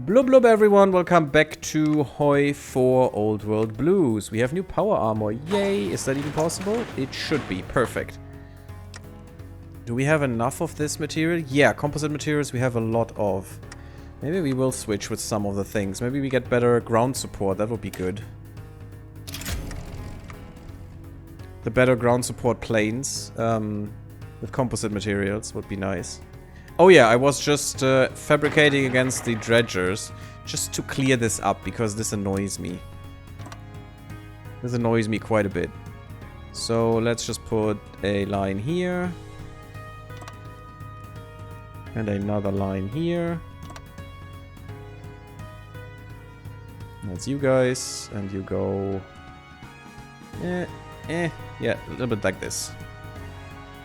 Blub blub everyone, welcome back to HoI4 Old World Blues. We have new power armor, yay! Is that even possible? It should be, perfect. Do we have enough of this material? Yeah, composite materials we have a lot of. Maybe we will switch with some of the things. Maybe we get better ground support, that would be good. The better ground support planes with composite materials would be nice. Oh yeah, I was just fabricating against the dredgers just to clear this up because this annoys me. This annoys me quite a bit. So let's just put a line here. And another line here. That's you guys. And you go... yeah, a little bit like this.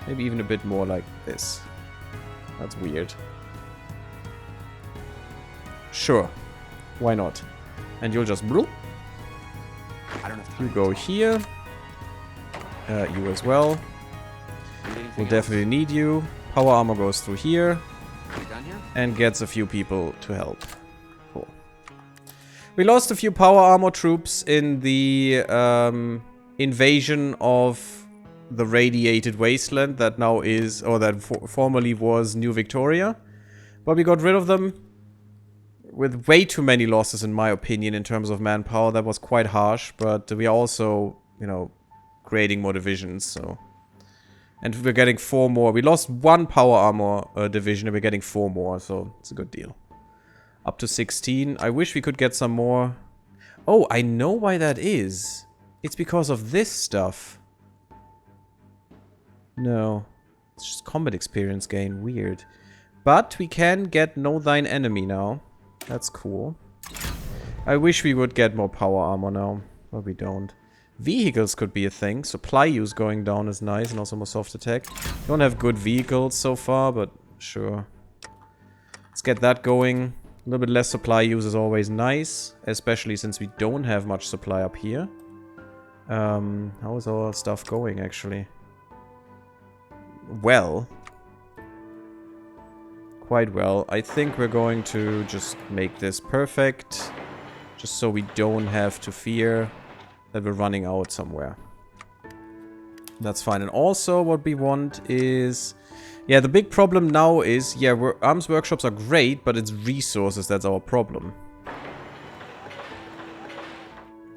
Maybe even a bit more like this. That's weird. Sure. Why not? And you'll just... bloop. You go here. You as well. We'll definitely need you. Power armor goes through here. And gets a few people to help. Cool. We lost a few power armor troops in the invasion of the radiated wasteland that now is, or that formerly was New Victoria. But we got rid of them with way too many losses, in my opinion, in terms of manpower. That was quite harsh, but we are also, you know, creating more divisions, so... And we're getting 4 more. We lost 1 power armor division, and we're getting 4 more, so it's a good deal. Up to 16. I wish we could get some more. Oh, I know why that is. It's because of this stuff. No. It's just combat experience gain. Weird. But we can get Know Thine Enemy now. That's cool. I wish we would get more power armor now. But we don't. Vehicles could be a thing. Supply use going down is nice. And also more soft attack. Don't have good vehicles so far, but sure. Let's get that going. A little bit less supply use is always nice. Especially since we don't have much supply up here. How is our stuff going, actually? Well. Quite well. I think we're going to just make this perfect. Just so we don't have to fear that we're running out somewhere. That's fine. And also what we want is... yeah, the big problem now is... yeah, arms workshops are great, but it's resources that's our problem.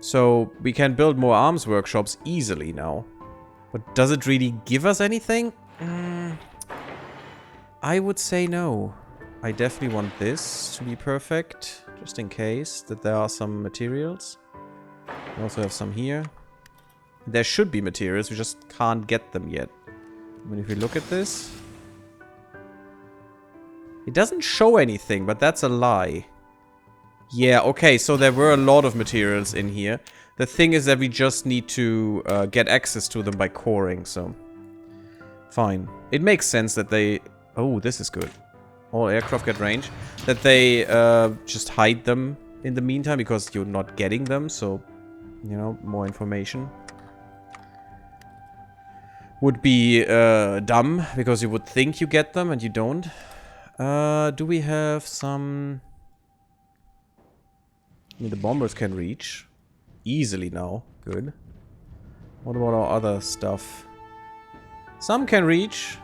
So we can build more arms workshops easily now. But does it really give us anything? I would say no. I definitely want this to be perfect, just in case that there are some materials. We also have some here. There should be materials, we just can't get them yet. I mean, if we look at this... it doesn't show anything, but that's a lie. Yeah, okay, so there were a lot of materials in here. The thing is that we just need to get access to them by coring, so... fine. It makes sense that they... oh, this is good. All aircraft get range. That they just hide them in the meantime because you're not getting them, so, you know, more information. Would be dumb because you would think you get them and you don't. Do we have some... I mean, the bombers can reach easily now. Good. What about our other stuff? Some can reach.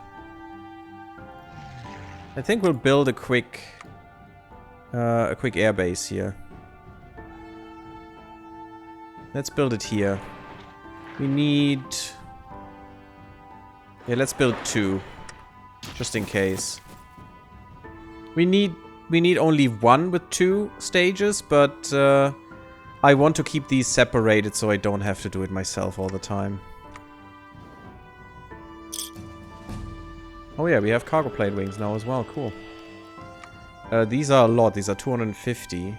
I think we'll build a quick airbase here. Let's build it here. We need... yeah, let's build 2. Just in case. We need only 1 with 2 stages, but I want to keep these separated so I don't have to do it myself all the time. Oh yeah, we have cargo plane wings now as well, cool. These are a lot, these are 250.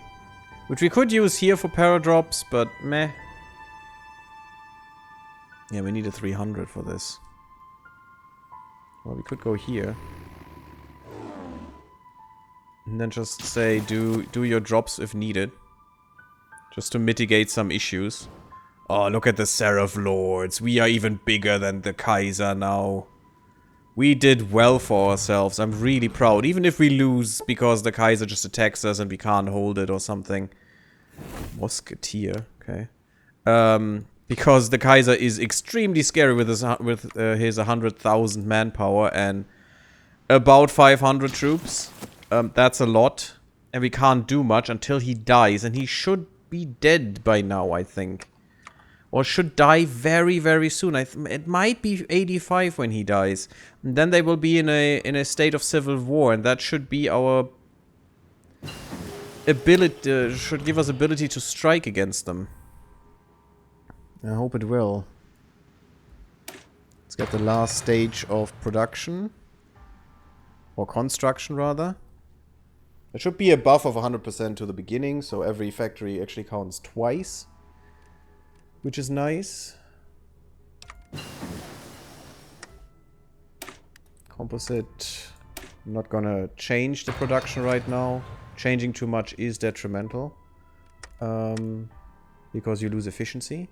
Which we could use here for paradrops, but meh. Yeah, we need a 300 for this. Well, we could go here. And then just say, do your drops if needed. Just to mitigate some issues. Oh, look at the Seraph Lords. We are even bigger than the Kaiser now. We did well for ourselves. I'm really proud. Even if we lose because the Kaiser just attacks us and we can't hold it or something. Musketeer, okay. Because the Kaiser is extremely scary with his 100,000 manpower and about 500 troops. That's a lot. And we can't do much until he dies. And he should be dead by now, I think. Or should die very, very soon. It might be 85 when he dies. And then they will be in a state of civil war. And that should be our ability, should give us ability to strike against them. I hope it will. Let's get the last stage of production. Or construction, rather. It should be a buff of 100% to the beginning, so every factory actually counts twice. Which is nice. Composite. I'm not gonna change the production right now. Changing too much is detrimental. Because you lose efficiency.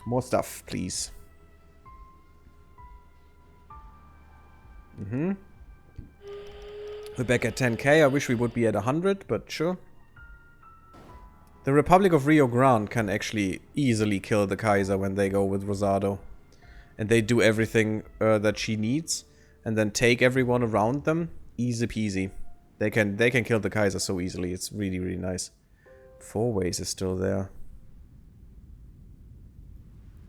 More stuff, please. We're back at 10k. I wish we would be at 100, but sure. The Republic of Rio Grande can actually easily kill the Kaiser when they go with Rosado. And they do everything that she needs. And then take everyone around them. Easy peasy. They can kill the Kaiser so easily. It's really, really nice. 4 ways is still there.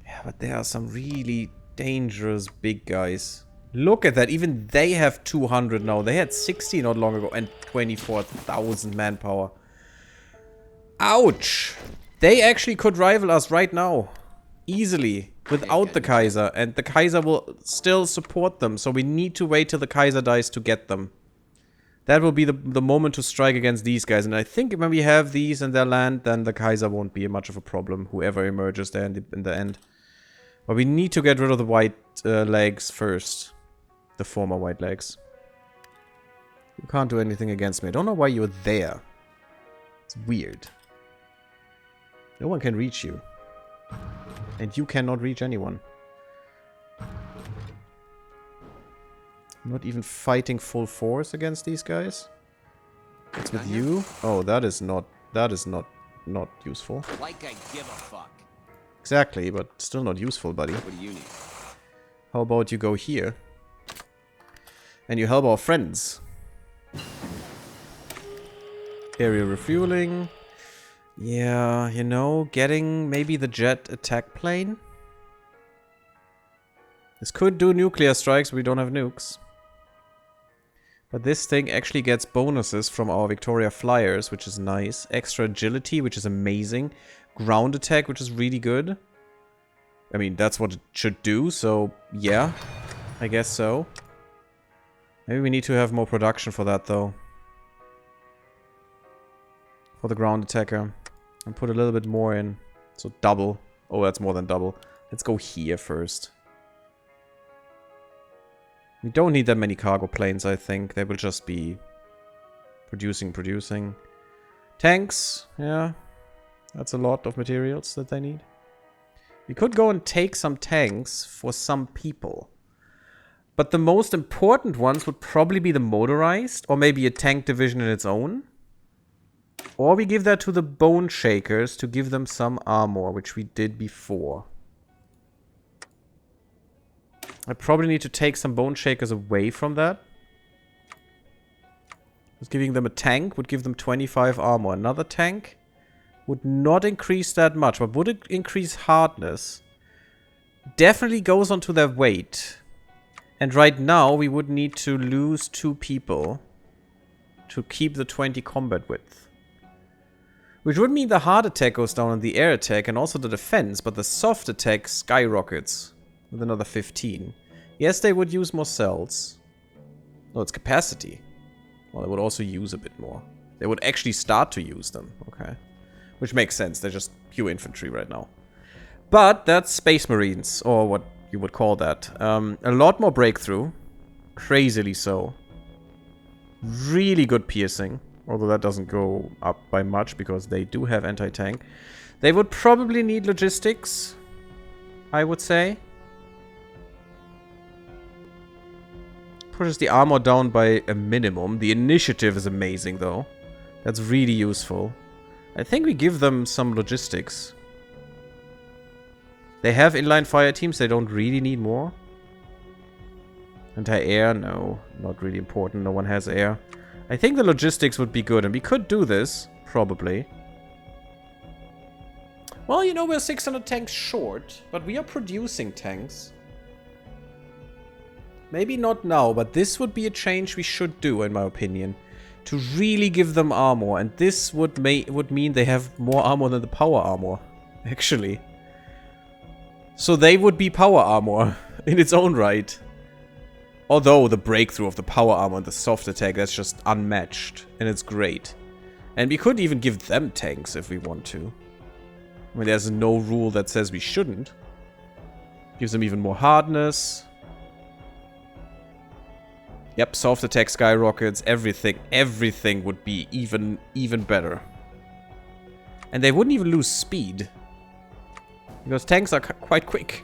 Yeah, but there are some really dangerous big guys. Look at that. Even they have 200 now. They had 60 not long ago. And 24,000 manpower. Ouch! They actually could rival us right now. Easily. Without the Kaiser. And the Kaiser will still support them. So we need to wait till the Kaiser dies to get them. That will be the moment to strike against these guys. And I think when we have these in their land, then the Kaiser won't be much of a problem. Whoever emerges there in the end. But we need to get rid of the white legs first. The former white legs. You can't do anything against me. I don't know why you're there. It's weird. No one can reach you. And you cannot reach anyone. I'm not even fighting full force against these guys. What's with you? Oh, that is not useful. Like I give a fuck. Exactly, but still not useful, buddy. What do you need? How about you go here? And you help our friends. Area refueling. Yeah, you know, getting maybe the jet attack plane. This could do nuclear strikes, we don't have nukes. But this thing actually gets bonuses from our Victoria flyers, which is nice. Extra agility, which is amazing. Ground attack, which is really good. I mean, that's what it should do, so yeah. I guess so. Maybe we need to have more production for that, though. For the ground attacker. And put a little bit more in. So double. Oh, that's more than double. Let's go here first. We don't need that many cargo planes, I think. They will just be producing. Tanks, yeah. That's a lot of materials that they need. We could go and take some tanks for some people. But the most important ones would probably be the motorized, or maybe a tank division in its own. Or we give that to the Bone Shakers to give them some armor, which we did before. I probably need to take some Bone Shakers away from that. Just giving them a tank would give them 25 armor. Another tank would not increase that much, but would it increase hardness? Definitely goes onto their weight. And right now we would need to lose 2 people to keep the 20 combat width. Which would mean the hard attack goes down on the air attack and also the defense, but the soft attack skyrockets with another 15. Yes, they would use more cells. No, it's capacity. Well, they would also use a bit more. They would actually start to use them. Okay. Which makes sense. They're just pure infantry right now. But that's Space Marines, or what you would call that. A lot more breakthrough. Crazily so. Really good piercing. Although that doesn't go up by much because they do have anti-tank. They would probably need logistics, I would say. Pushes the armor down by a minimum. The initiative is amazing, though. That's really useful. I think we give them some logistics. They have inline fire teams. They don't really need more. Anti-air? No. Not really important. No one has air. I think the logistics would be good. And we could do this. Probably. Well, you know, we're 600 tanks short. But we are producing tanks. Maybe not now. But this would be a change we should do, in my opinion. To really give them armor. And this would mean they have more armor than the power armor. Actually. So they would be power armor in its own right. Although the breakthrough of the power armor and the soft attack, that's just unmatched. And it's great. And we could even give them tanks if we want to. I mean, there's no rule that says we shouldn't. Gives them even more hardness. Yep, soft attack skyrockets, everything. Everything would be even better. And they wouldn't even lose speed. Because tanks are quite quick.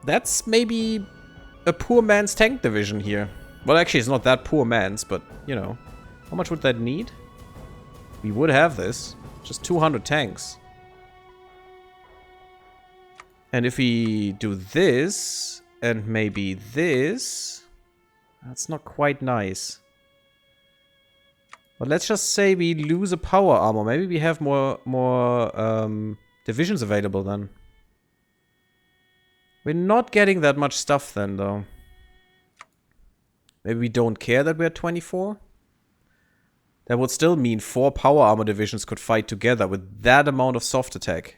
That's maybe a poor man's tank division here. Well, actually, it's not that poor man's, but, you know. How much would that need? We would have this. Just 200 tanks. And if we do this, and maybe this, that's not quite nice. But let's just say we lose a power armor. Maybe we have more divisions available then. We're not getting that much stuff then, though. Maybe we don't care that we're 24? That would still mean 4 power armor divisions could fight together with that amount of soft attack.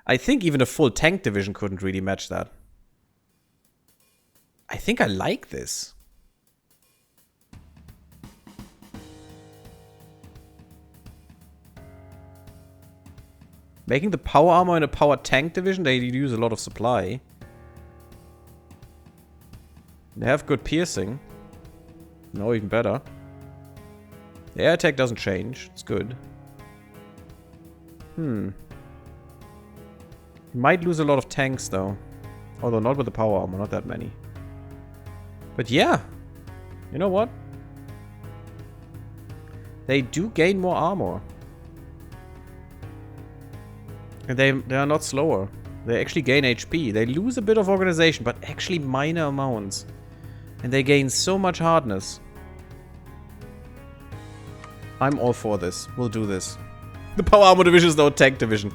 I think even a full tank division couldn't really match that. I think I like this. Making the power armor in a power tank division, they use a lot of supply. They have good piercing. No, even better. The air attack doesn't change. It's good. You might lose a lot of tanks, though. Although not with the power armor, not that many. But yeah. You know what? They do gain more armor. And they are not slower. They actually gain HP. They lose a bit of organization, but actually minor amounts. And they gain so much hardness. I'm all for this. We'll do this. The power armor division is no tank division.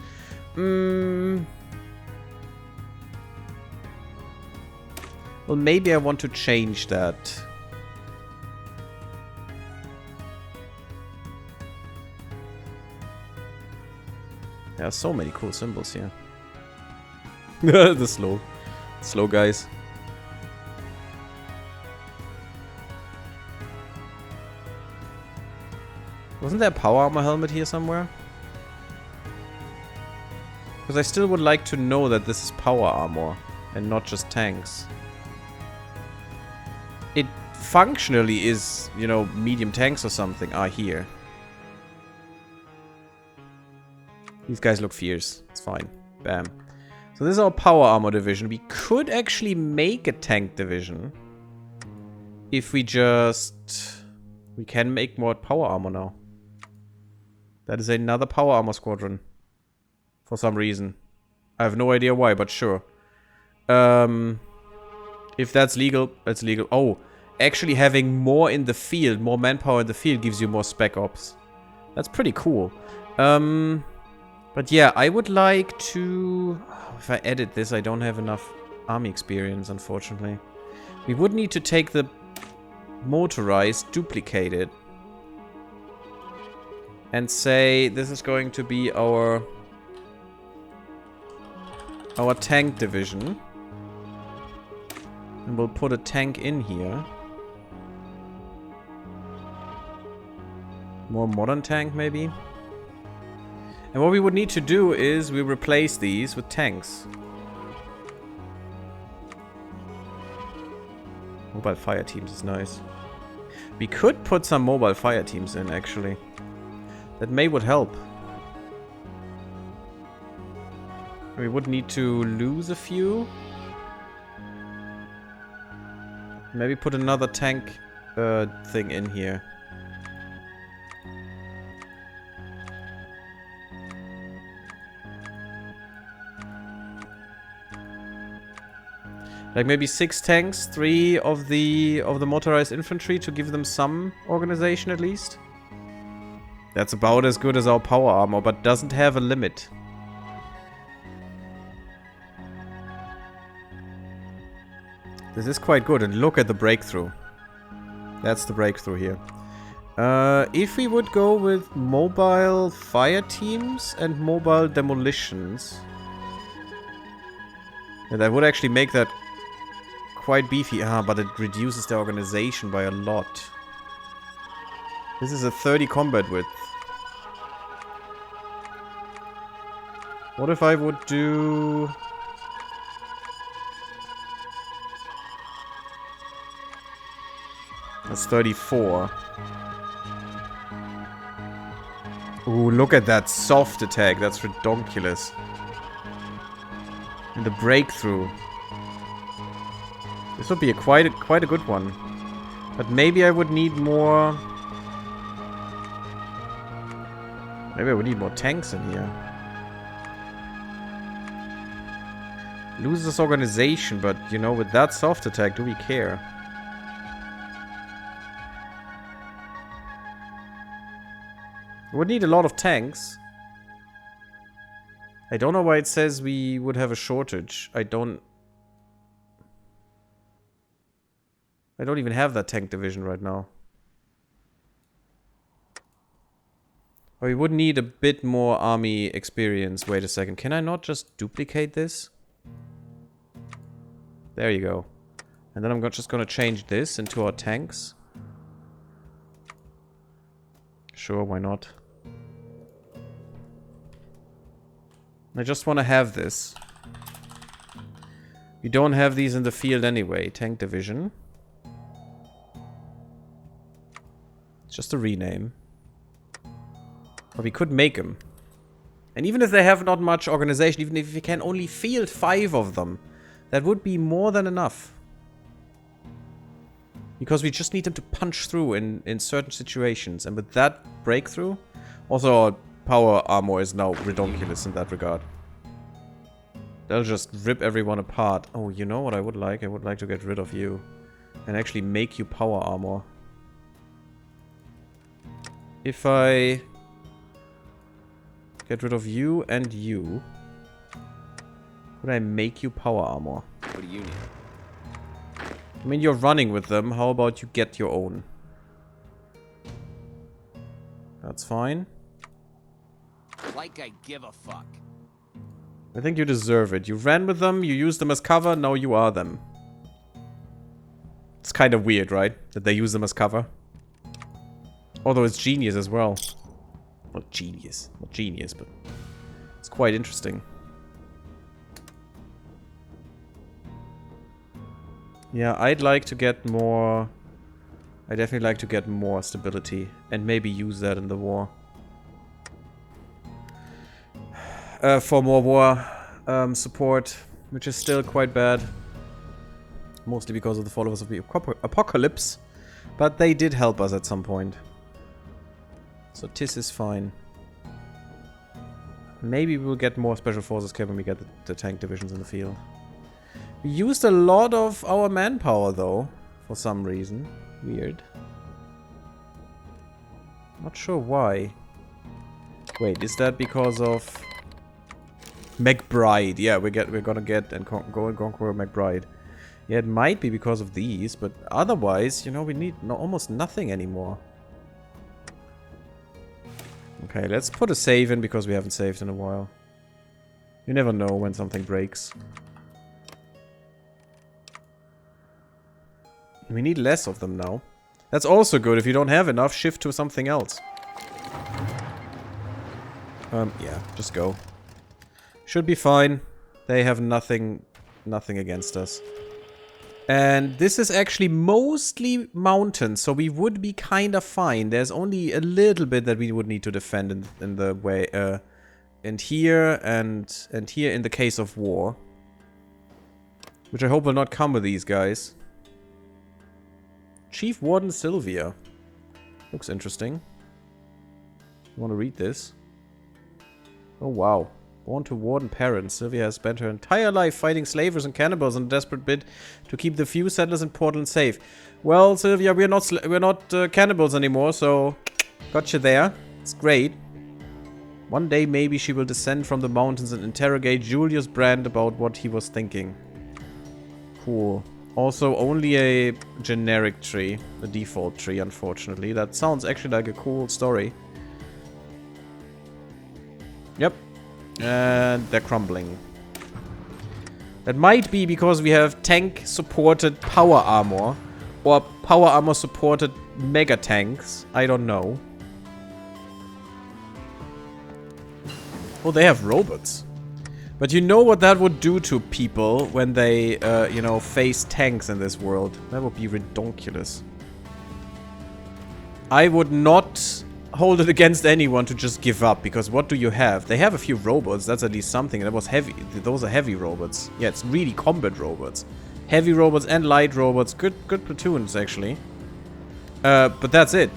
Well, maybe I want to change that. There are so many cool symbols here. The slow guys. Wasn't there a power armor helmet here somewhere? Because I still would like to know that this is power armor and not just tanks. It functionally is, you know, medium tanks or something are here. These guys look fierce. It's fine. Bam. So this is our power armor division. We could actually make a tank division. If we just... We can make more power armor now. That is another power armor squadron. For some reason. I have no idea why, but sure. If that's legal, it's legal. Oh, actually having more in the field, more manpower in the field gives you more spec ops. That's pretty cool. But yeah, I would like to... If I edit this, I don't have enough army experience, unfortunately. We would need to take the motorized, duplicate it. And say this is going to be our tank division. And we'll put a tank in here. More modern tank, maybe? And what we would need to do is we replace these with tanks. Mobile fire teams is nice. We could put some mobile fire teams in, actually. That would help. We would need to lose a few. Maybe put another tank thing in here. Like maybe 6 tanks, 3 of the motorized infantry to give them some organization at least. That's about as good as our power armor, but doesn't have a limit. This is quite good, and look at the breakthrough. That's the breakthrough here. If we would go with mobile fire teams and mobile demolitions, and that would actually make that quite beefy. Ah, but it reduces the organization by a lot. This is a 30 combat width. What if I would do... That's 34. Ooh, look at that soft attack. That's redonkulous. And the breakthrough. This would be quite a good one. But maybe I would need more... Maybe I would need more tanks in here. Loses organization, but, you know, with that soft attack, do we care? We would need a lot of tanks. I don't know why it says we would have a shortage. I don't even have that tank division right now. Oh, we would need a bit more army experience. Wait a second. Can I not just duplicate this? There you go. And then I'm just gonna change this into our tanks. Sure, why not? I just want to have this. We don't have these in the field anyway. Tank division. It's just a rename. But we could make them. And even if they have not much organization, even if we can only field 5 of them, that would be more than enough. Because we just need them to punch through in certain situations. And with that breakthrough, also our power armor is now redonkulous in that regard. They'll just rip everyone apart. Oh, you know what I would like? I would like to get rid of you. And actually make you power armor. If I get rid of you and you, could I make you power armor? What do you need? I mean, you're running with them. How about you get your own? That's fine. Like I give a fuck. I think you deserve it. You ran with them, you used them as cover, now you are them. It's kind of weird, right? That they use them as cover. Although it's genius as well. Not genius. Not genius, but it's quite interesting. Yeah, I'd like to get more... I'd definitely like to get more stability. And maybe use that in the war. For more war support, which is still quite bad. Mostly because of the followers of the apocalypse. But they did help us at some point. So this is fine. Maybe we'll get more special forces when we get the tank divisions in the field. We used a lot of our manpower though, for some reason. Weird. Not sure why. Wait, is that because of McBride? Yeah, we're gonna get and go and conquer McBride. Yeah, it might be because of these, but otherwise, you know, we need almost nothing anymore. Okay, let's put a save in because we haven't saved in a while. You never know when something breaks. We need less of them now. That's also good. If you don't have enough, shift to something else. Yeah, just go. Should be fine. They have nothing against us. And this is actually mostly mountains, so we would be kind of fine. There's only a little bit that we would need to defend in the way, and here in the case of war. Which I hope will not come with these guys. Chief Warden Sylvia. Looks interesting. You want to read this? Oh, wow. Born to warden parents, Sylvia has spent her entire life fighting slavers and cannibals in a desperate bid to keep the few settlers in Portland safe. Well, Sylvia, we're not cannibals anymore, so got you there. It's great. One day maybe she will descend from the mountains and interrogate Julius Brand about what he was thinking. Cool. Also, only a generic tree. A default tree, unfortunately. That sounds actually like a cool story. Yep. And they're crumbling. That might be because we have tank-supported power armor. Or power armor-supported mega tanks. I don't know. Oh, they have robots. But you know what that would do to people when they, you know, face tanks in this world. That would be redonkulous. I would not hold it against anyone to just give up, because what do you have? They have a few robots, that's at least something. That was heavy. Those are heavy robots. Yeah, it's really combat robots. Heavy robots and light robots. Good platoons, actually. But that's it.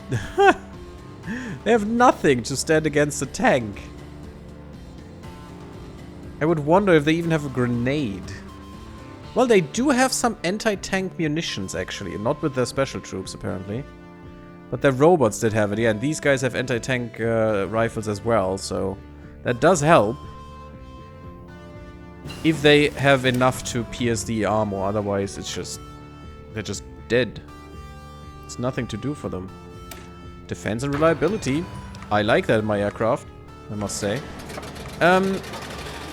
They have nothing to stand against a tank. I would wonder if they even have a grenade. Well, they do have some anti-tank munitions, actually. Not with their special troops, apparently. But their robots did have it, yeah. And these guys have anti-tank rifles as well, so that does help. If they have enough to pierce the armor, otherwise it's just... they're just dead. It's nothing to do for them. Defense and reliability. I like that in my aircraft, I must say.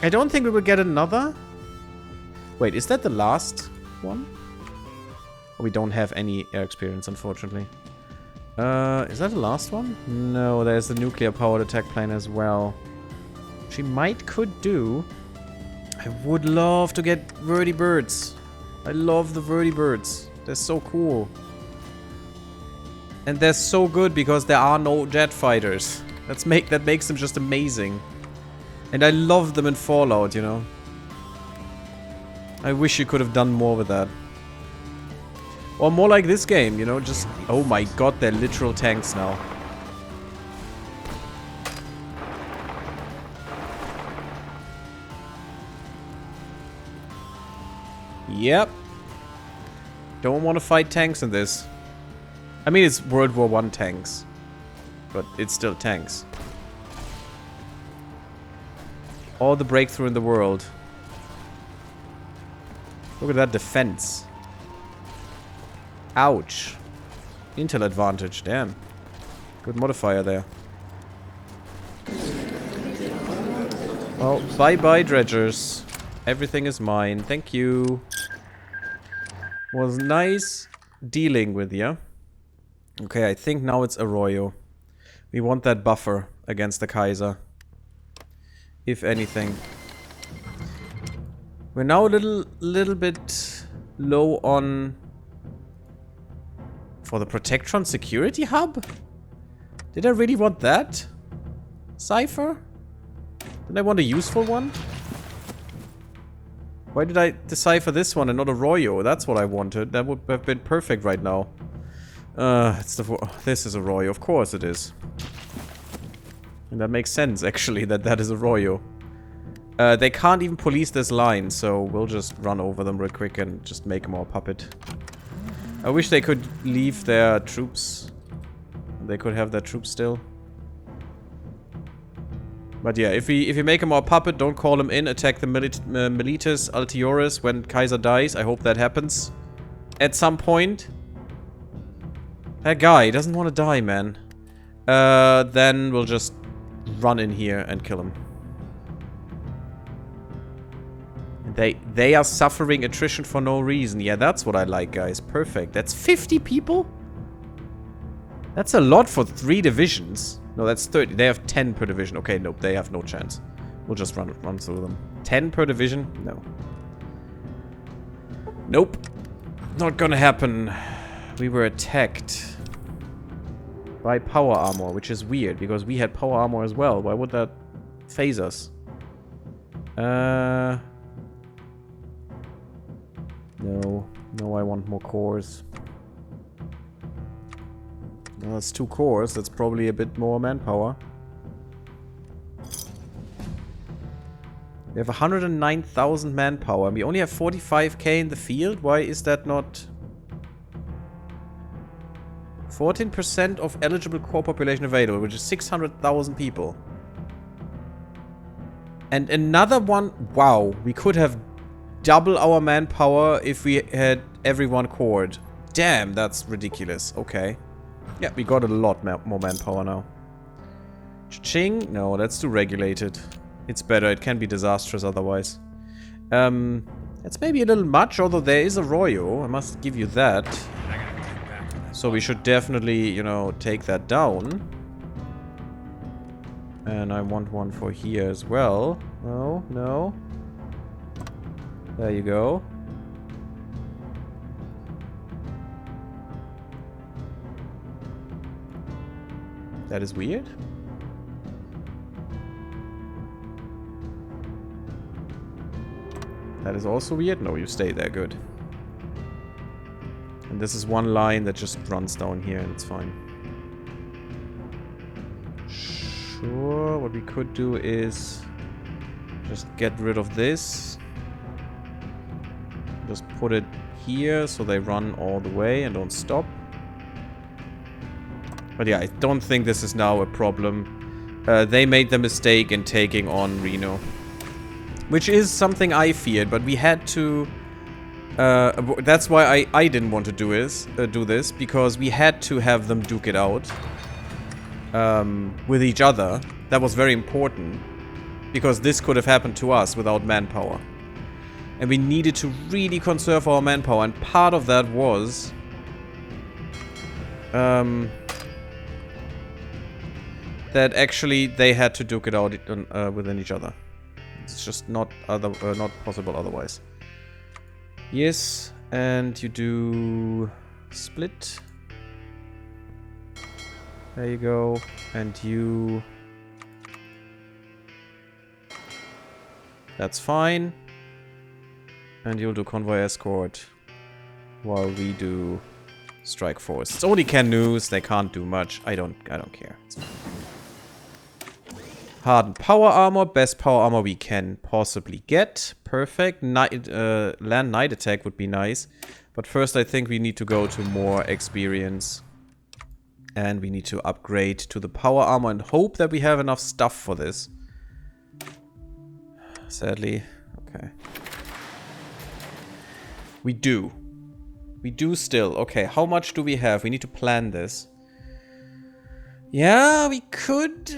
I don't think we will get another. Wait, is that the last one? We don't have any air experience, unfortunately. Is that the last one? No, there's the nuclear-powered attack plane as well. She could do. I would love to get vertibirds. I love the vertibirds. They're so cool. And they're so good because there are no jet fighters. That makes them just amazing. And I love them in Fallout, you know. I wish you could have done more with that. Or more like this game, you know, just... oh my god, they're literal tanks now. Yep. Don't want to fight tanks in this. I mean, it's World War I tanks. But it's still tanks. All the breakthrough in the world. Look at that defense. Ouch. Intel advantage, damn. Good modifier there. Well, bye-bye, dredgers. Everything is mine. Thank you. Was nice dealing with you. Okay, I think now it's Arroyo. We want that buffer against the Kaiser. If anything. We're now a little bit low on... for the Protectron security hub? Did I really want that? Cypher? Did I want a useful one? Why did I decipher this one and not Arroyo? That's what I wanted. That would have been perfect right now. This is Arroyo. Of course it is. And that makes sense, actually, that is Arroyo. They can't even police this line, so we'll just run over them real quick and just make them our puppet. I wish they could leave their troops. They could have their troops still. But yeah, if we make him our puppet, don't call him in, attack the Militus Altioris when Kaiser dies. I hope that happens. At some point. That guy doesn't want to die, man. Then we'll just run in here and kill him. They are suffering attrition for no reason. Yeah, that's what I like, guys. Perfect. That's 50 people? That's a lot for 3 divisions. No, that's 30. They have 10 per division. Okay, nope, they have no chance. We'll just run through them. 10 per division? No. Nope. Not gonna happen. We were attacked by power armor, which is weird, because we had power armor as well. Why would that phase us? No. No, I want more cores. Well, that's 2 cores. That's probably a bit more manpower. We have 109,000 manpower. And we only have 45k in the field. Why is that not... 14% of eligible core population available, which is 600,000 people. And another one... Wow, we could have double our manpower if we had everyone cored. Damn, that's ridiculous. Okay. Yeah, we got a lot more manpower now. Cha-ching? No, let's do regulated. It's better. It can be disastrous otherwise. It's maybe a little much, although there is a Royo. I must give you that. So we should definitely, you know, take that down. And I want one for here as well. No, no. There you go. That is weird. That is also weird. No, you stay there. Good. And this is one line that just runs down here and it's fine. Sure, what we could do is just get rid of this. Just put it here so they run all the way and don't stop. But yeah, I don't think this is now a problem. They made the mistake in taking on Reno. Which is something I feared, but we had to... that's why I didn't want to do this, because we had to have them duke it out with each other. That was very important, because this could have happened to us without manpower. And we needed to really conserve our manpower, and part of that was... that actually they had to duke it out within each other. It's just not possible otherwise. Yes, and you do split. There you go. And you... That's fine. And you'll do convoy escort while we do strike force. It's only canoes, they can't do much. I don't care. It's fine. Hardened power armor, best power armor we can possibly get. Perfect. Land night attack would be nice. But first I think we need to go to more experience. And we need to upgrade to the power armor and hope that we have enough stuff for this. Sadly. Okay. We do. We do still. Okay, how much do we have? We need to plan this. Yeah, we could...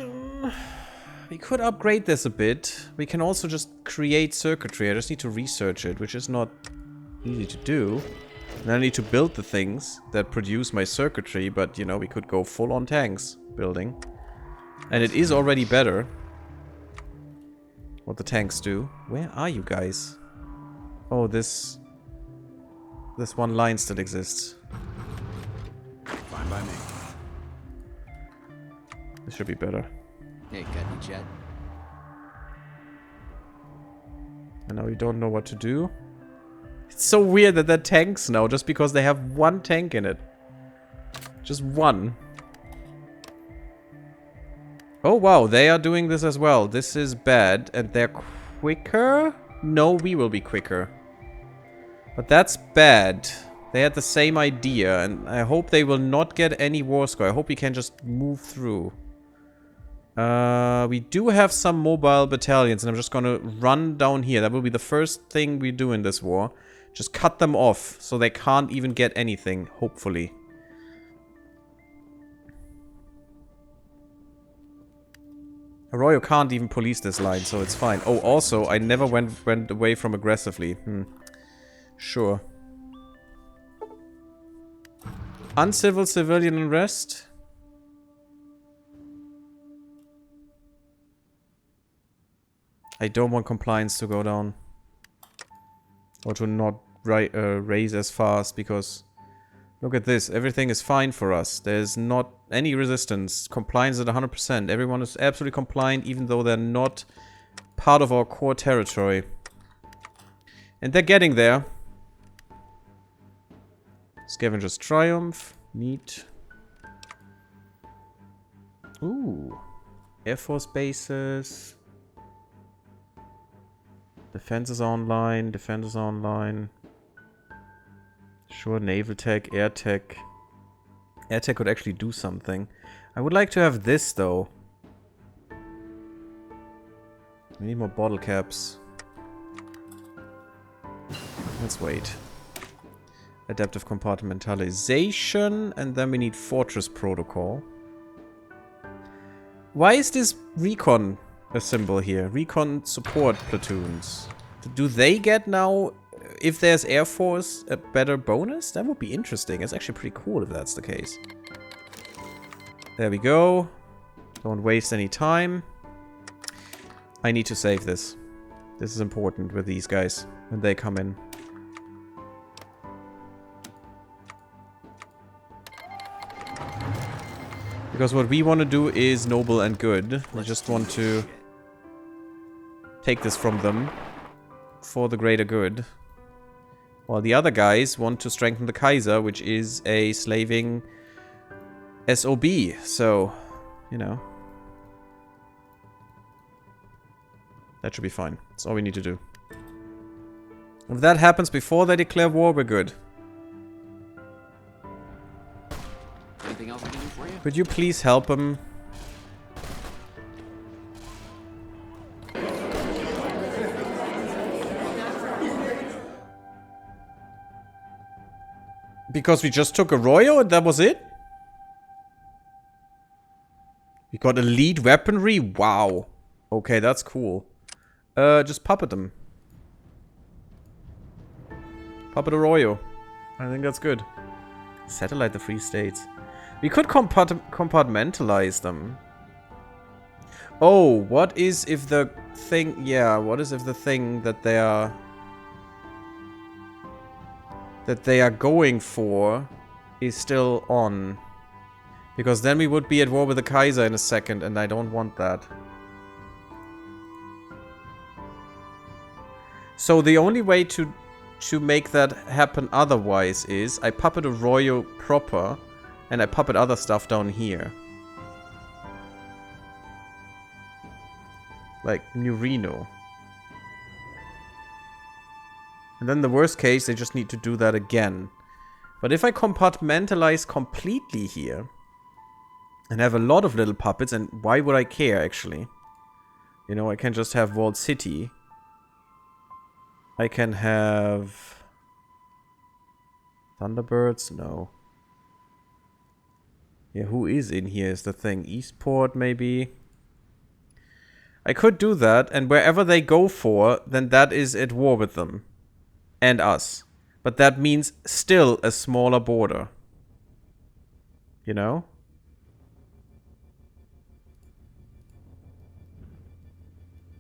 We could upgrade this a bit. We can also just create circuitry. I just need to research it, which is not easy to do. And I need to build the things that produce my circuitry, but, you know, we could go full on tanks building. And it is already better what the tanks do. Where are you guys? Oh, this one line still exists. Fine by me. This should be better. Hey, got any jet? And now we don't know what to do. It's so weird that they're tanks now, just because they have one tank in it. Just one. Oh wow, they are doing this as well. This is bad. And they're quicker? No, we will be quicker. But that's bad. They had the same idea, and I hope they will not get any war score. I hope we can just move through. We do have some mobile battalions, and I'm just gonna run down here. That will be the first thing we do in this war. Just cut them off, so they can't even get anything, hopefully. Arroyo can't even police this line, so it's fine. Oh, also, I never went away from aggressively. Sure. Uncivil civilian unrest. I don't want compliance to go down. Or to not raise as fast, because... Look at this. Everything is fine for us. There's not any resistance. Compliance at 100%. Everyone is absolutely compliant, even though they're not part of our core territory. And they're getting there. Scavenger's Triumph. Neat. Ooh. Air Force bases. Defense is online. Defense is online. Sure, naval tech, air tech. Air tech could actually do something. I would like to have this, though. We need more bottle caps. Let's wait. Adaptive compartmentalization. And then we need fortress protocol. Why is this recon a symbol here? Recon support platoons. Do they get now, if there's Air Force, a better bonus? That would be interesting. It's actually pretty cool if that's the case. There we go. Don't waste any time. I need to save this. This is important with these guys when they come in. Because what we want to do is noble and good. We just want to take this from them for the greater good. While the other guys want to strengthen the Kaiser, which is a slaving SOB. So, you know. That should be fine. That's all we need to do. If that happens before they declare war, we're good. Anything else I can do for you? Could you please help him? Because we just took Arroyo and that was it? We got elite weaponry? Wow. Okay, that's cool. Just puppet them. Puppet Arroyo. I think that's good. Satellite the Free States. We could compartmentalize them. Oh, what is if the thing... Yeah, what is if the thing that they are... that they are going for is still on? Because then we would be at war with the Kaiser in a second, and I don't want that. So the only way to make that happen otherwise is I puppet Arroyo proper, and I puppet other stuff down here. Like New Reno. And then the worst case, they just need to do that again. But if I compartmentalize completely here, and have a lot of little puppets, and why would I care, actually? You know, I can just have Walled City. I can have... Thunderbirds? No. Yeah, who is in here is the thing. Eastport, maybe? I could do that, and wherever they go for, then that is at war with them. And us. But that means still a smaller border. You know?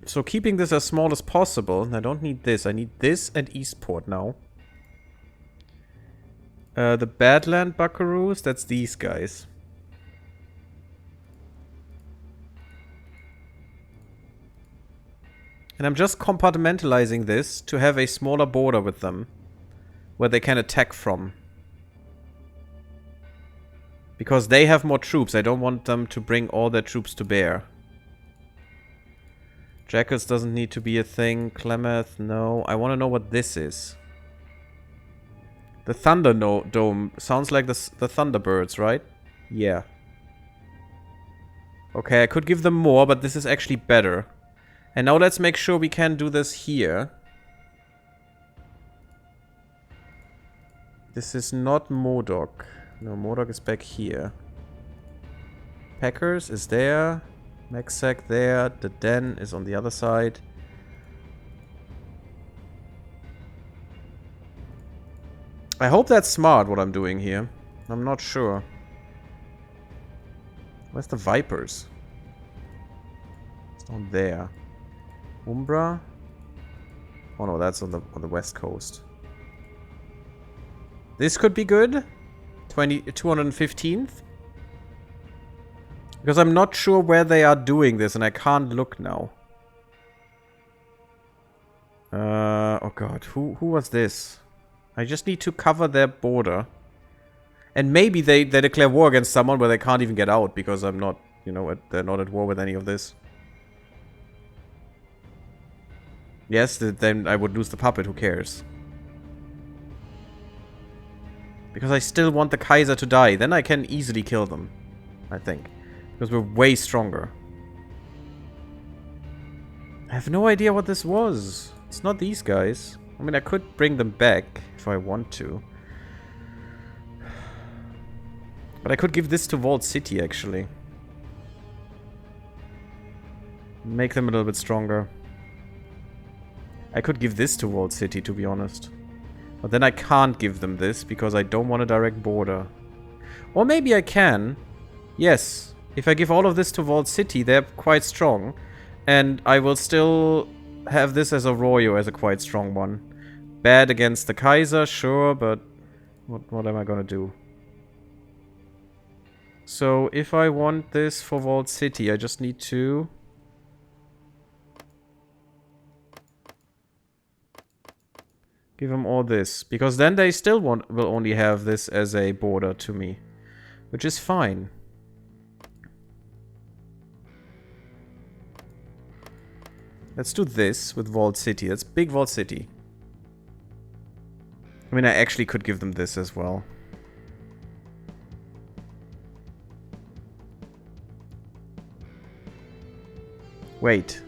So keeping this as small as possible. I don't need this. I need this and Eastport now. The Badland Buckaroos, that's these guys. And I'm just compartmentalizing this to have a smaller border with them. Where they can attack from. Because they have more troops. I don't want them to bring all their troops to bear. Jackals doesn't need to be a thing. Klamath, no. I want to know what this is. The Thunder Dome. Sounds like the Thunderbirds, right? Yeah. Okay, I could give them more, but this is actually better. And now let's make sure we can do this here. This is not Modok. No, Modok is back here. Packers is there. Mexac there. The Den is on the other side. I hope that's smart what I'm doing here. I'm not sure. Where's the Vipers? It's down there. Umbra? Oh no, that's on the west coast. This could be good. 215th. Because I'm not sure where they are doing this and I can't look now. Oh god, who was this? I just need to cover their border. And maybe they declare war against someone where they can't even get out because I'm not you know, they're not at war with any of this. Yes, then I would lose the puppet, who cares? Because I still want the Kaiser to die. Then I can easily kill them, I think. Because we're way stronger. I have no idea what this was. It's not these guys. I mean, I could bring them back if I want to. But I could give this to Vault City, actually. Make them a little bit stronger. I could give this to Vault City, to be honest. But then I can't give them this, because I don't want a direct border. Or maybe I can. Yes. If I give all of this to Vault City, they're quite strong. And I will still have this as a Royo, as a quite strong one. Bad against the Kaiser, sure, but what am I gonna do? So, if I want this for Vault City, I just need to... give them all this. Because then they still will only have this as a border to me. Which is fine. Let's do this with Vault City. That's big Vault City. I mean, I actually could give them this as well. Wait.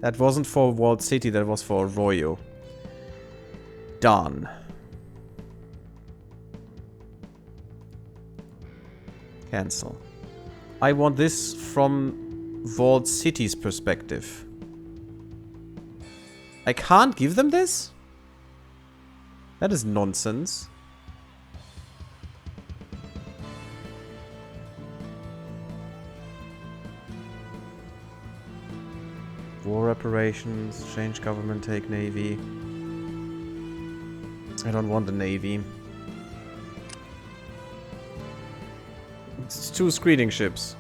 That wasn't for Vault City, that was for Arroyo. Done. Cancel. I want this from Vault City's perspective. I can't give them this? That is nonsense. War reparations, change government, take navy. I don't want the navy. It's 2 screening ships.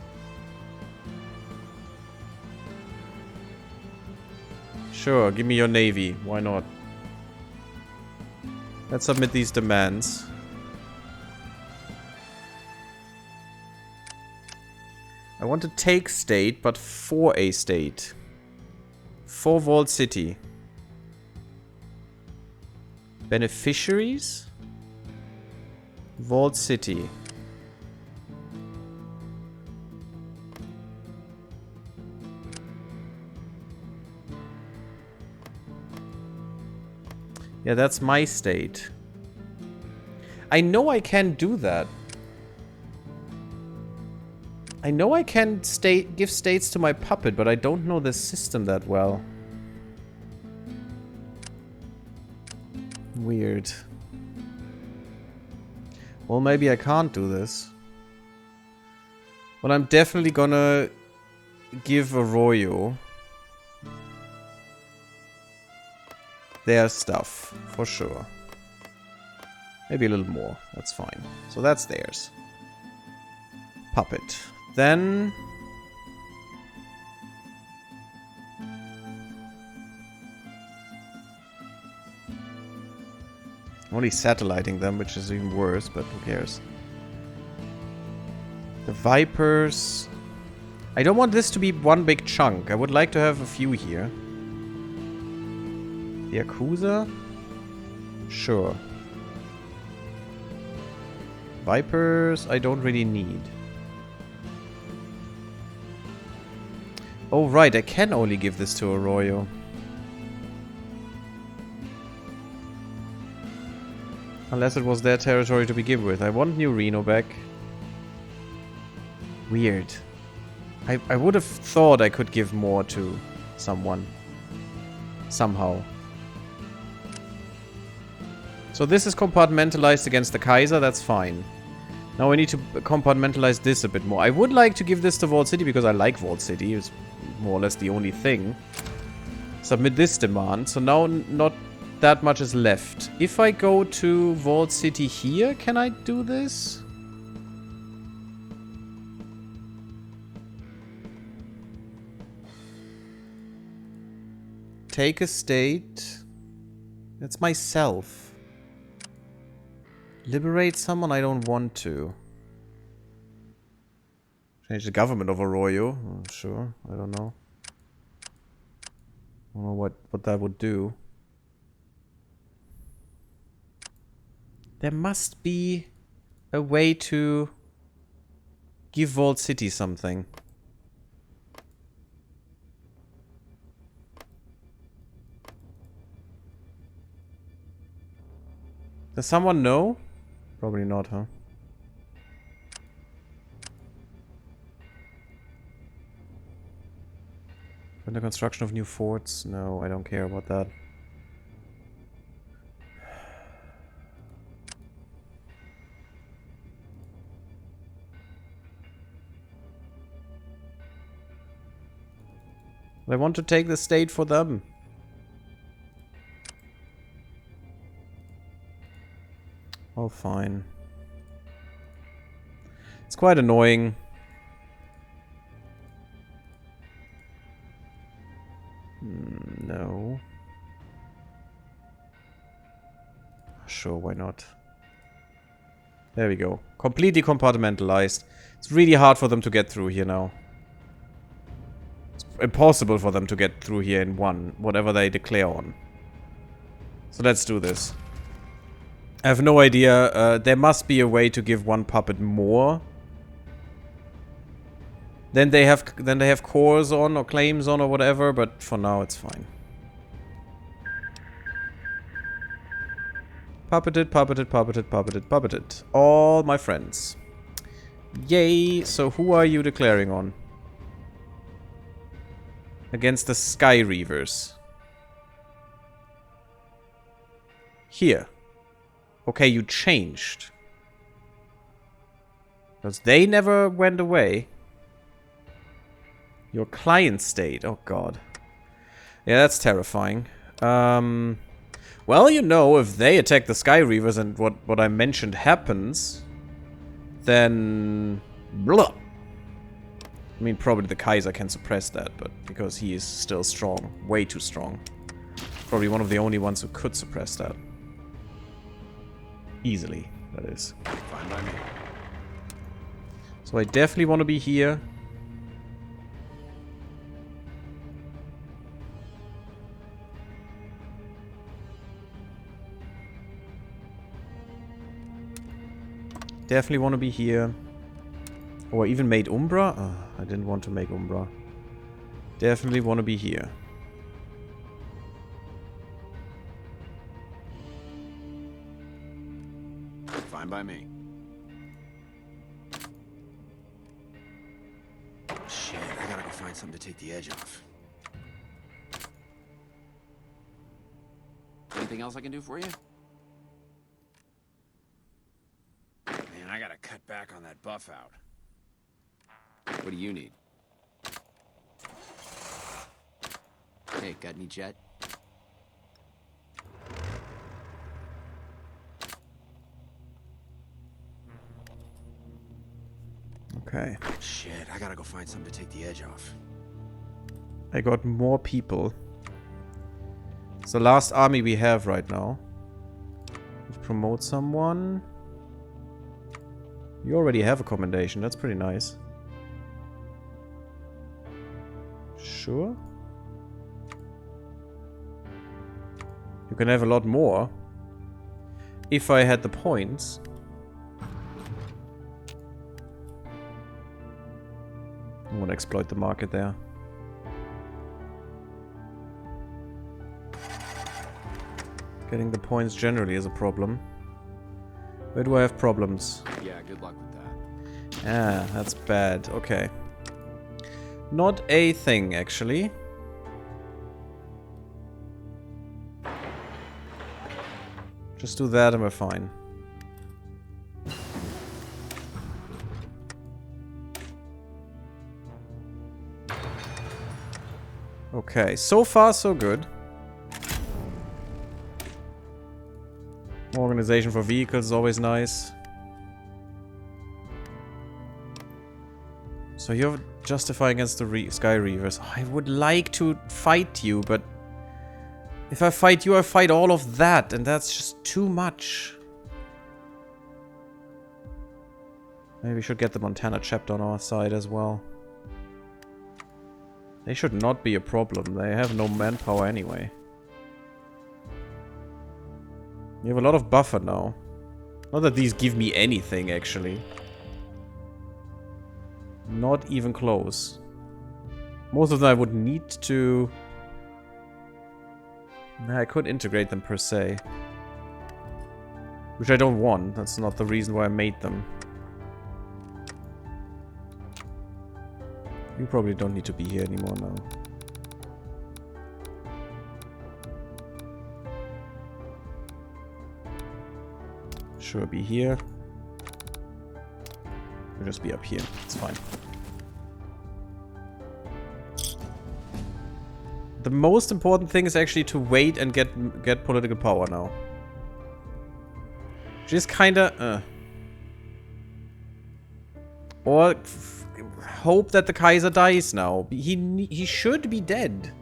Sure, give me your navy. Why not? Let's submit these demands. I want to take state, but for a state. For Vault City. Beneficiaries? Vault City. Yeah, that's my state. I know I can do that. I know I can give states to my puppet, but I don't know the system that well. Weird. Well, maybe I can't do this. But I'm definitely gonna give Arroyo their stuff, for sure. Maybe a little more, that's fine. So that's theirs. Puppet. Then... only satelliting them, which is even worse, but who cares. The Vipers... I don't want this to be one big chunk. I would like to have a few here. The Yakuza? Sure. Vipers, I don't really need. Oh, right, I can only give this to Arroyo. Unless it was their territory to begin with. I want New Reno back. Weird. I would have thought I could give more to someone. Somehow. So this is compartmentalized against the Kaiser, that's fine. Now I need to compartmentalize this a bit more. I would like to give this to Vault City because I like Vault City. It's more or less the only thing. Submit this demand. So now not that much is left. If I go to Vault City here, can I do this? Take a state. That's myself. Liberate someone I don't want to. Change the government of Arroyo. Sure, I don't know. I don't know what that would do. There must be a way to give Vault City something. Does someone know? Probably not, huh? And the construction of new forts? No, I don't care about that. I want to take the state for them. Oh, fine. It's quite annoying. No. Sure, why not? There we go. Completely compartmentalized. It's really hard for them to get through here now. It's impossible for them to get through here in one, whatever they declare on. So let's do this. I have no idea. There must be a way to give one puppet more. Then they have cores on or claims on or whatever, but for now it's fine. Puppeted, puppeted, puppeted, puppeted, puppeted. All my friends. Yay! So who are you declaring on? Against the Sky Reavers. Here. Okay, you changed. Because they never went away. Your client state. Oh god. Yeah, that's terrifying. Well, you know, if they attack the Sky Reavers and what I mentioned happens, then... Blah. I mean, probably the Kaiser can suppress that, but because he is still strong. Way too strong. Probably one of the only ones who could suppress that. Easily, that is. Fine by me. So I definitely want to be here. Definitely want to be here. Or even made Umbra? Oh, I didn't want to make Umbra. Definitely want to be here. Fine by me. Shit, I gotta go find something to take the edge off. Anything else I can do for you? Man, I gotta cut back on that buff out. What do you need? Hey, got any jet? Okay. Shit, I gotta go find something to take the edge off. I got more people. It's the last army we have right now. Let's promote someone. You already have a commendation. That's pretty nice. Sure. You can have a lot more. If I had the points. I want to exploit the market there. Getting the points generally is a problem. Where do I have problems? Yeah, good luck with that. Ah, that's bad. Okay. Not a thing, actually. Just do that and we're fine. Okay, so far so good. More organization for vehicles is always nice. So you're justifying against the Sky Reavers. I would like to fight you, but if I fight you, I fight all of that, and that's just too much. Maybe we should get the Montana chapter on our side as well. They should not be a problem. They have no manpower anyway. We have a lot of buffer now. Not that these give me anything, actually. Not even close. Most of them I would need to... I could integrate them per se. Which I don't want. That's not the reason why I made them. You probably don't need to be here anymore now. Sure, be here. We'll just be up here. It's fine. The most important thing is actually to wait and get political power now. Just kinda... Or... hope that the Kaiser dies now. He should be dead.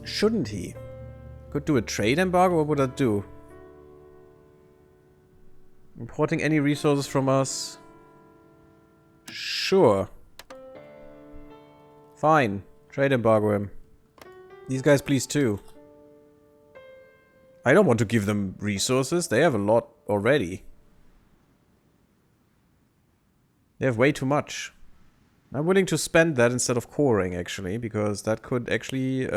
Shouldn't he? Could do a trade embargo. What would that do? Importing any resources from us? Sure. Fine. Trade embargo him. These guys please too. I don't want to give them resources. They have a lot already. They have way too much. I'm willing to spend that instead of coring, actually, because that could actually,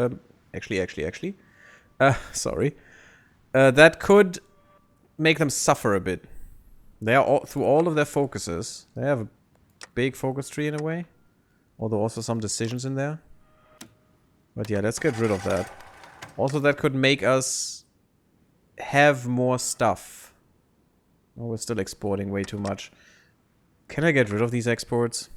sorry. That could make them suffer a bit. They are all, through all of their focuses. They have a big focus tree in a way. Although also some decisions in there. But yeah, let's get rid of that. Also, that could make us have more stuff. Oh, we're still exporting way too much. Can I get rid of these exports?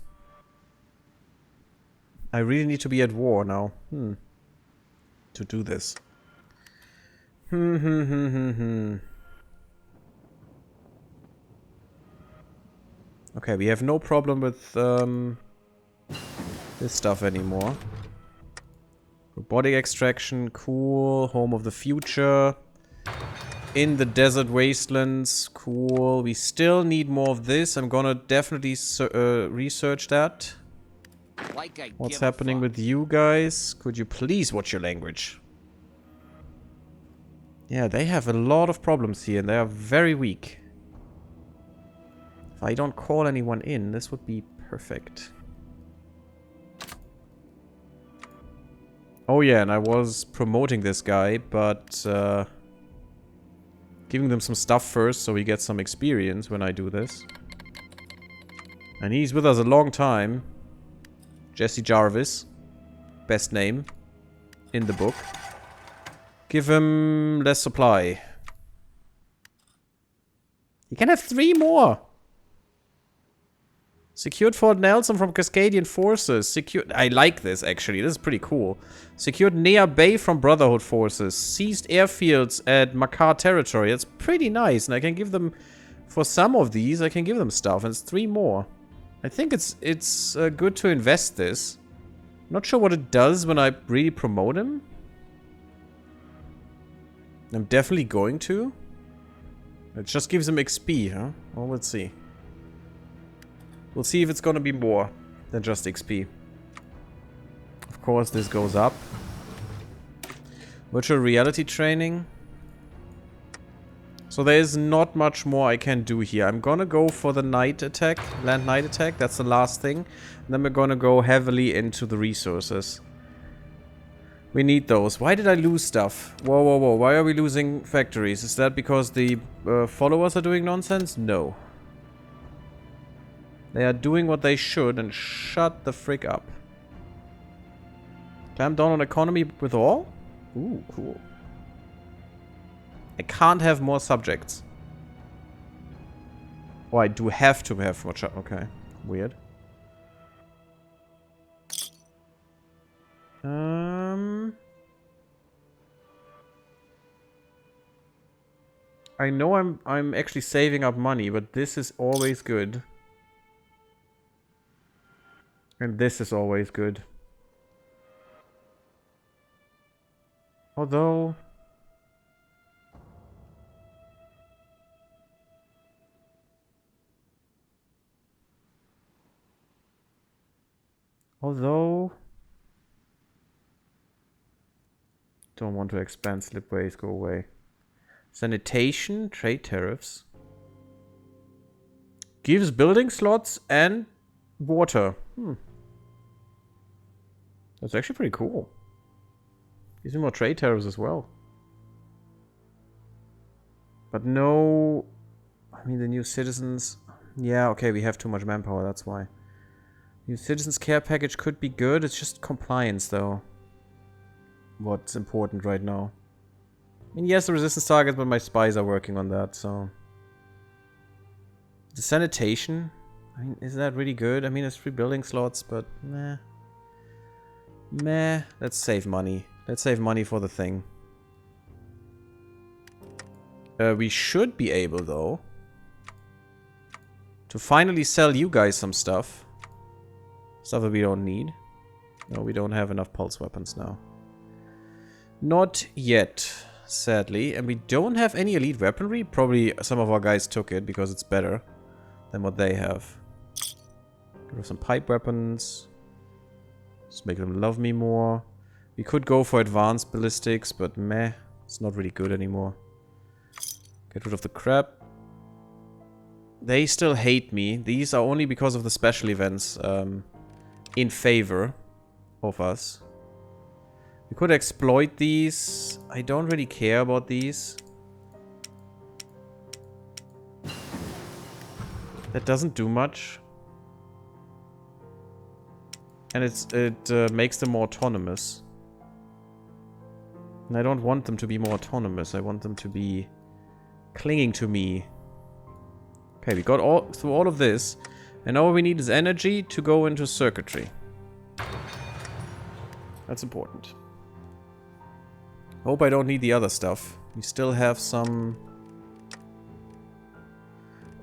I really need to be at war now. To do this. Okay, we have no problem with this stuff anymore. Robotic extraction, cool. Home of the future. In the desert wastelands, cool. We still need more of this. I'm gonna definitely research that. What's happening with you guys? Could you please watch your language? Yeah, they have a lot of problems here and they are very weak. If I don't call anyone in, this would be perfect. Oh yeah, and I was promoting this guy, but giving them some stuff first so we get some experience when I do this. And he's with us a long time. Jesse Jarvis. Best name in the book. Give him less supply. He can have 3 more. Secured Fort Nelson from Cascadian forces. Secured... I like this, actually. This is pretty cool. Secured Nea Bay from Brotherhood forces. Seized airfields at Makar territory. That's pretty nice. And I can give them... For some of these, I can give them stuff. And it's 3 more. I think it's good to invest this. Not sure what it does when I really promote him. I'm definitely going to. It just gives him XP, huh? Well, let's see. We'll see if it's gonna be more than just XP. Of course, this goes up. Virtual reality training. So there is not much more I can do here. I'm gonna go for the night attack, land night attack. That's the last thing. And then we're gonna go heavily into the resources. We need those. Why did I lose stuff? Whoa, whoa, whoa. Why are we losing factories? Is that because the followers are doing nonsense? No. They are doing what they should and shut the frick up. Clamp down on economy with all? Ooh, cool. I can't have more subjects. Oh, I do have to have more okay. Weird. I know I'm actually saving up money, but this is always good. And this is always good. Although... Although... Don't want to expand slipways, go away. Sanitation, trade tariffs. Gives building slots and water. That's actually pretty cool. Gives me more trade tariffs as well. But no... I mean, the new citizens... Yeah, okay, we have too much manpower, that's why. New citizens care package could be good. It's just compliance, though. What's important right now. I mean, yes, the resistance targets, but my spies are working on that, so... The sanitation? I mean, is that really good? I mean, it's 3 building slots, but meh. Meh. Let's save money. Let's save money for the thing. We should be able, though, to finally sell you guys some stuff. Stuff that we don't need. No, we don't have enough pulse weapons now. Not yet, sadly. And we don't have any elite weaponry. Probably some of our guys took it because it's better than what they have. Give us some pipe weapons. Just make them love me more. We could go for advanced ballistics, but meh. It's not really good anymore. Get rid of the crap. They still hate me. These are only because of the special events in favor of us. We could exploit these. I don't really care about these. That doesn't do much. And it makes them more autonomous. And I don't want them to be more autonomous. I want them to be clinging to me. Okay, we got through all of this. And now what we need is energy to go into circuitry. That's important. Hope I don't need the other stuff. We still have some...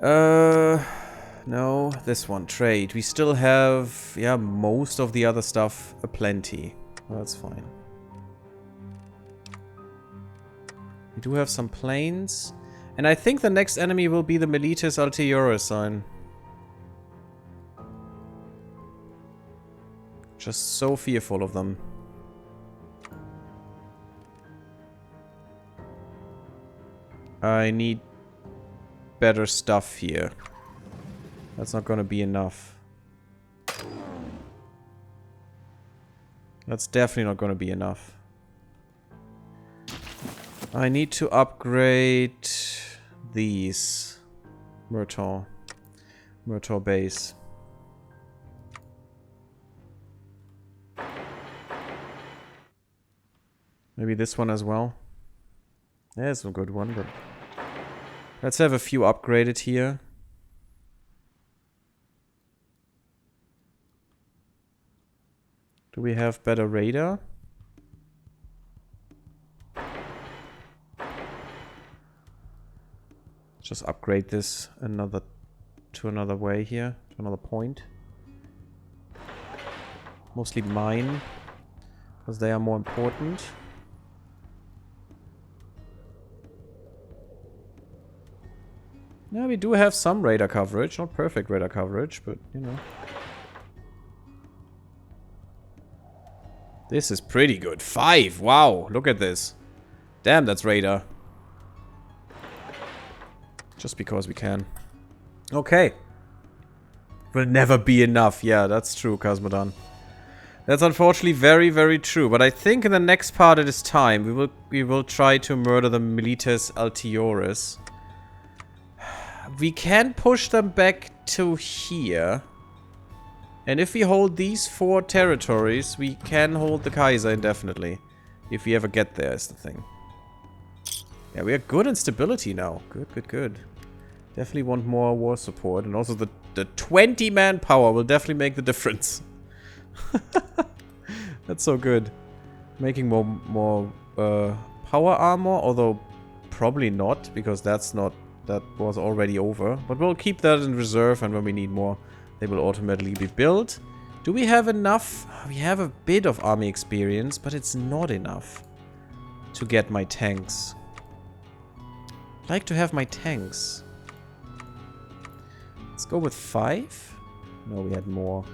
No, this one, trade. We still have, yeah, most of the other stuff aplenty. Well, that's fine. We do have some planes. And I think the next enemy will be the Milites Altiora sign. Just so fearful of them. I need better stuff here. That's not gonna be enough. That's definitely not gonna be enough. I need to upgrade these. Murtaugh base. Maybe this one as well. There's a good one, but... Let's have a few upgraded here. Do we have better radar? Just upgrade this to another way here, to another point. Mostly mine, because they are more important. Yeah, we do have some radar coverage, not perfect radar coverage, but you know. This is pretty good. 5, wow, look at this. Damn, that's radar. Just because we can. Okay. Will never be enough. Yeah, that's true, Cosmodon. That's unfortunately very, very true. But I think in the next part it is time. We will try to murder the Milites Altioris. We can push them back to here. And if we hold these 4 territories, we can hold the Kaiser indefinitely. If we ever get there is the thing. Yeah, we are good in stability now. Good, good, good. Definitely want more war support. And also the 20 manpower will definitely make the difference. That's so good. Making more power armor, although probably not, because that was already over. But we'll keep that in reserve, and when we need more, they will automatically be built. Do we have enough? We have a bit of army experience, but it's not enough to get my tanks. I'd like to have my tanks. Let's go with 5. No, we had more.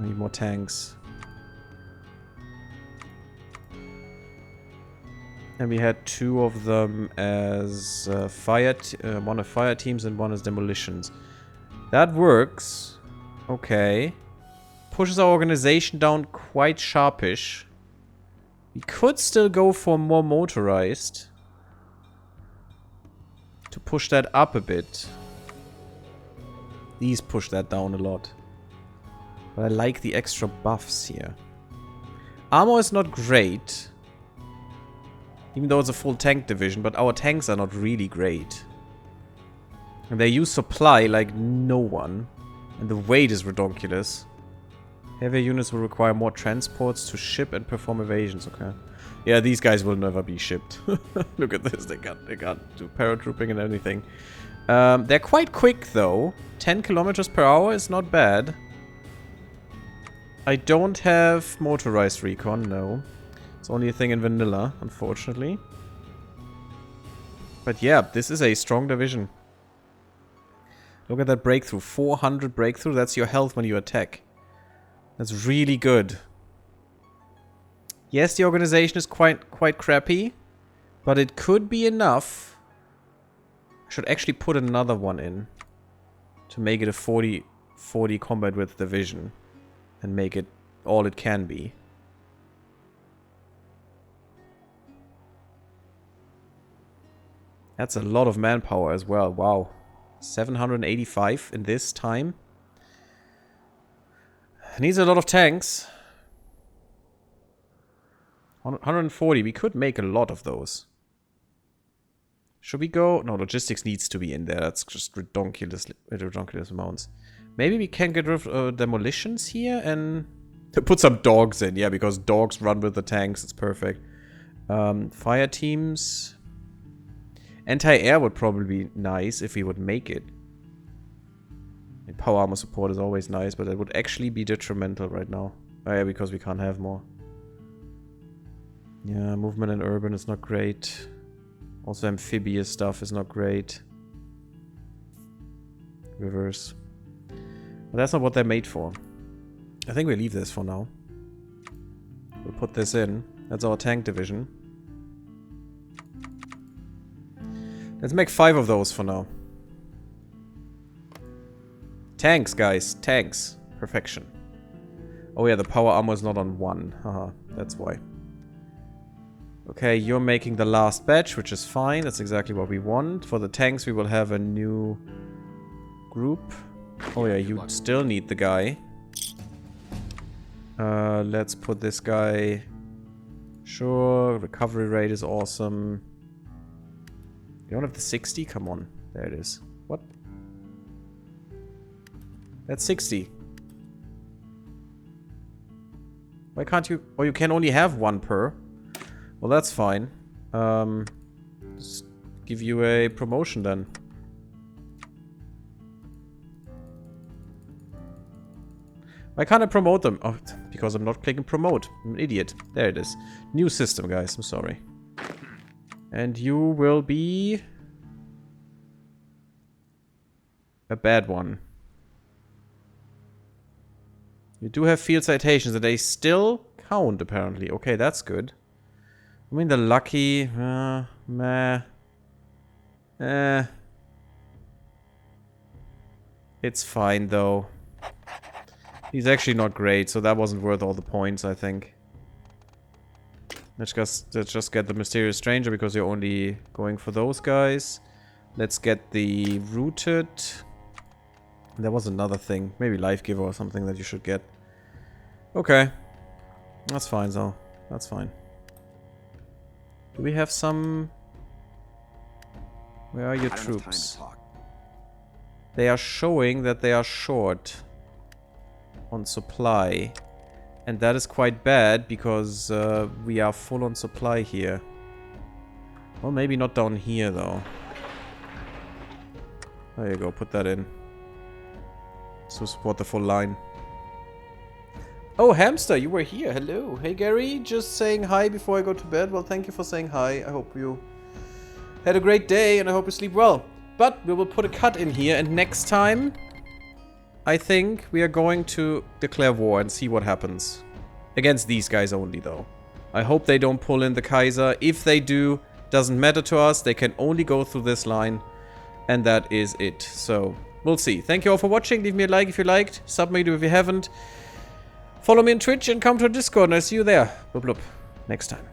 I need more tanks. And we had 2 of them as one as fire teams and one as demolitions. That works. Okay. Pushes our organization down quite sharpish. We could still go for more motorized. To push that up a bit. These push that down a lot. But I like the extra buffs here. Armor is not great. Even though it's a full tank division, but our tanks are not really great. And they use supply like no one. And the weight is ridiculous. Heavier units will require more transports to ship and perform evasions, okay. Yeah, these guys will never be shipped. Look at this, they can't do paratrooping and anything. They're quite quick though. 10 kilometers per hour is not bad. I don't have motorized recon, no. It's only a thing in vanilla, unfortunately. But yeah, this is a strong division. Look at that breakthrough. 400 breakthrough, that's your health when you attack. That's really good. Yes, the organization is quite crappy. But it could be enough. I should actually put another one in. To make it a 40 combat width division. And make it all it can be. That's a lot of manpower as well. Wow. 785 in this time. Needs a lot of tanks. 140. We could make a lot of those. Should we go? No, logistics needs to be in there. That's just ridiculous amounts. Maybe we can get rid of demolitions here and put some dogs in. Yeah, because dogs run with the tanks. It's perfect. Fire teams. Anti-air would probably be nice if we would make it. And power armor support is always nice, but it would actually be detrimental right now. Oh yeah, because we can't have more. Yeah, movement in urban is not great. Also amphibious stuff is not great. Rivers. But that's not what they're made for. I think we leave this for now. We'll put this in. That's our tank division. Let's make 5 of those for now. Tanks, guys. Tanks. Perfection. Oh yeah, the power armor is not on 1. Haha, that's why. Okay, you're making the last batch, which is fine. That's exactly what we want. For the tanks, we will have a new group. Oh yeah, you still need the guy. Let's put this guy... Sure, recovery rate is awesome. You don't have the 60? Come on. There it is. What? That's 60. Why can't you... Oh, you can only have 1 per. Well, that's fine. Just give you a promotion then. Why can't I promote them? Oh, because I'm not clicking promote. I'm an idiot. There it is. New system, guys. I'm sorry. And you will be... a bad one. You do have field citations and they still count, apparently. Okay, that's good. I mean, the lucky... meh. It's fine, though. He's actually not great, so that wasn't worth all the points, I think. Let's just get the Mysterious Stranger, because you're only going for those guys. Let's get the Rooted. There was another thing. Maybe Life Giver or something that you should get. Okay. That's fine, though. That's fine. Do we have some... Where are your troops? They are showing that they are short on supply. And that is quite bad because we are full on supply here. Well, maybe not down here though. There you go, put that in. So support the full line. Oh, Hamster, you were here. Hello. Hey, Gary. Just saying hi before I go to bed. Well, thank you for saying hi. I hope you had a great day and I hope you sleep well. But we will put a cut in here and next time I think we are going to declare war and see what happens. Against these guys only, though. I hope they don't pull in the Kaiser. If they do, doesn't matter to us. They can only go through this line. And that is it. So, we'll see. Thank you all for watching. Leave me a like if you liked. Sub me if you haven't. Follow me on Twitch and come to Discord, and I'll see you there. Blub blub. Next time.